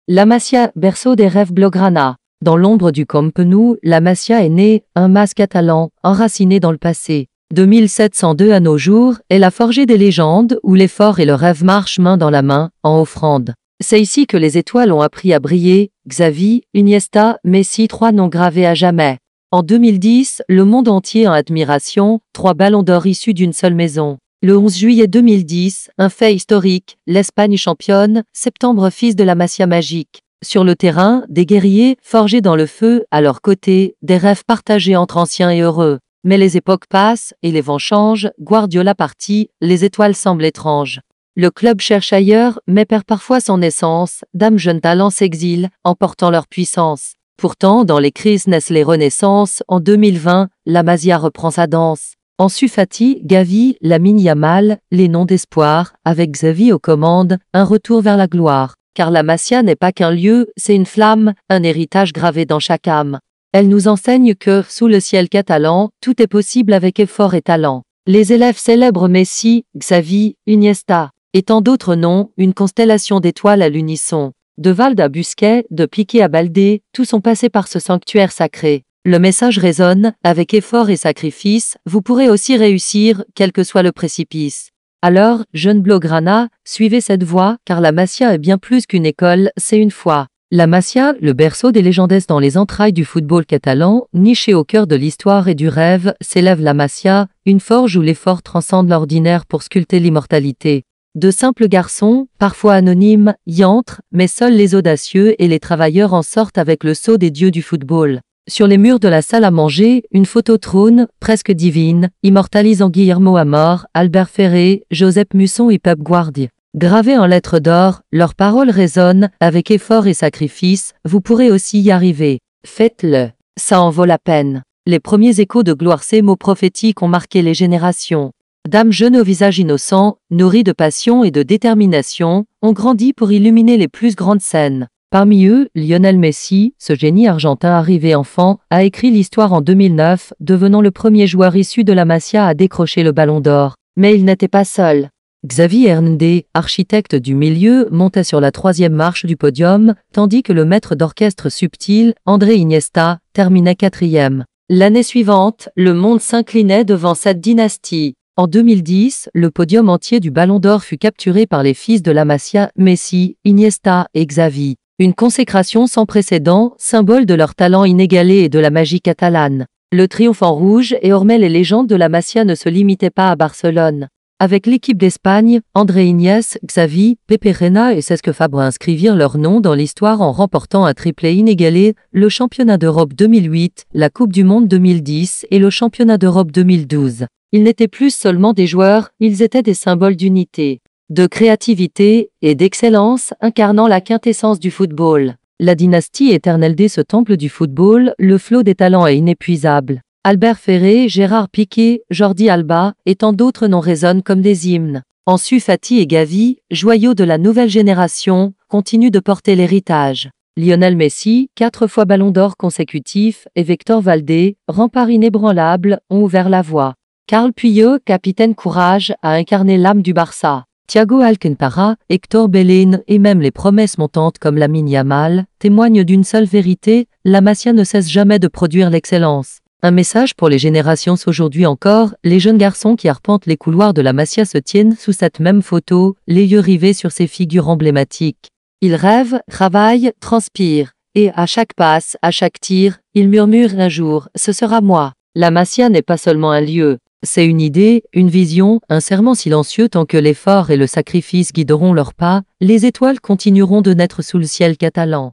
La Masia, berceau des rêves blaugrana. Dans l'ombre du Camp Nou, la Masia est née, un mas catalan, enraciné dans le passé. De 1702 à nos jours, elle a forgé des légendes où l'effort et le rêve marchent main dans la main, en offrande. C'est ici que les étoiles ont appris à briller, Xavi, Iniesta, Messi, 3 noms gravés à jamais. En 2010, le monde entier en admiration, 3 ballons d'or issus d'une seule maison. Le 11 juillet 2010, un fait historique, l'Espagne championne, septembre fils de la Masia magique. Sur le terrain, des guerriers, forgés dans le feu, à leur côté, des rêves partagés entre anciens et heureux. Mais les époques passent, et les vents changent, Guardiola parti, les étoiles semblent étranges. Le club cherche ailleurs, mais perd parfois son essence, d'âmes jeunes talents s'exilent, emportant leur puissance. Pourtant, dans les crises naissent les renaissances, en 2020, la Masia reprend sa danse. Ansu Fati, Gavi, Lamine Yamal, les noms d'espoir, avec Xavi aux commandes, un retour vers la gloire. Car la Masia n'est pas qu'un lieu, c'est une flamme, un héritage gravé dans chaque âme. Elle nous enseigne que, sous le ciel catalan, tout est possible avec effort et talent. Les élèves célèbrent Messi, Xavi, Iniesta, et tant d'autres noms, une constellation d'étoiles à l'unisson. De Valde à Busquets, de Piqué à Baldé, tous sont passés par ce sanctuaire sacré. Le message résonne, avec effort et sacrifice, vous pourrez aussi réussir, quel que soit le précipice. Alors, jeune blaugrana, suivez cette voie, car la Masia est bien plus qu'une école, c'est une foi. La Masia, le berceau des légendes dans les entrailles du football catalan, niché au cœur de l'histoire et du rêve, s'élève la Masia, une forge où l'effort transcende l'ordinaire pour sculpter l'immortalité. De simples garçons, parfois anonymes, y entrent, mais seuls les audacieux et les travailleurs en sortent avec le sceau des dieux du football. Sur les murs de la salle à manger, une photo trône, presque divine, immortalisant Guillermo Amor, Albert Ferré, Josep Musson et Pep Guardiola. Gravées en lettres d'or, leurs paroles résonnent, avec effort et sacrifice, vous pourrez aussi y arriver. Faites-le. Ça en vaut la peine. Les premiers échos de gloire, ces mots prophétiques ont marqué les générations. Dames jeunes au visage innocent, nourries de passion et de détermination, ont grandi pour illuminer les plus grandes scènes. Parmi eux, Lionel Messi, ce génie argentin arrivé enfant, a écrit l'histoire en 2009, devenant le premier joueur issu de la Masia à décrocher le ballon d'or. Mais il n'était pas seul. Xavi Hernandez, architecte du milieu, montait sur la 3e marche du podium, tandis que le maître d'orchestre subtil, André Iniesta, terminait 4e. L'année suivante, le monde s'inclinait devant cette dynastie. En 2010, le podium entier du Ballon d'Or fut capturé par les fils de la Masia, Messi, Iniesta et Xavi. Une consécration sans précédent, symbole de leur talent inégalé et de la magie catalane. Le triomphe en rouge et ormait les légendes de la Masia ne se limitait pas à Barcelone. Avec l'équipe d'Espagne, André Iniesta, Xavi, Pepe Reina et Cesc Fabra inscrivirent leur nom dans l'histoire en remportant un triplé inégalé, le championnat d'Europe 2008, la Coupe du Monde 2010 et le championnat d'Europe 2012. Ils n'étaient plus seulement des joueurs, ils étaient des symboles d'unité, de créativité et d'excellence incarnant la quintessence du football. La dynastie éternelle de ce temple du football, le flot des talents est inépuisable. Albert Ferré, Gérard Piqué, Jordi Alba et tant d'autres noms résonnent comme des hymnes. Ansu Fati et Gavi, joyaux de la nouvelle génération, continuent de porter l'héritage. Lionel Messi, 4 fois ballon d'or consécutif, et Victor Valdé, rempart inébranlable, ont ouvert la voie. Carles Puyol, capitaine courage, a incarné l'âme du Barça. Thiago Alcantara, Hector Bellerin et même les promesses montantes comme Lamine Yamal témoignent d'une seule vérité, la Masia ne cesse jamais de produire l'excellence. Un message pour les générations aujourd'hui encore, les jeunes garçons qui arpentent les couloirs de la Masia se tiennent sous cette même photo, les yeux rivés sur ces figures emblématiques. Ils rêvent, travaillent, transpirent, et à chaque passe, à chaque tir, ils murmurent un jour, ce sera moi. La Masia n'est pas seulement un lieu, c'est une idée, une vision, un serment silencieux tant que l'effort et le sacrifice guideront leurs pas, les étoiles continueront de naître sous le ciel catalan.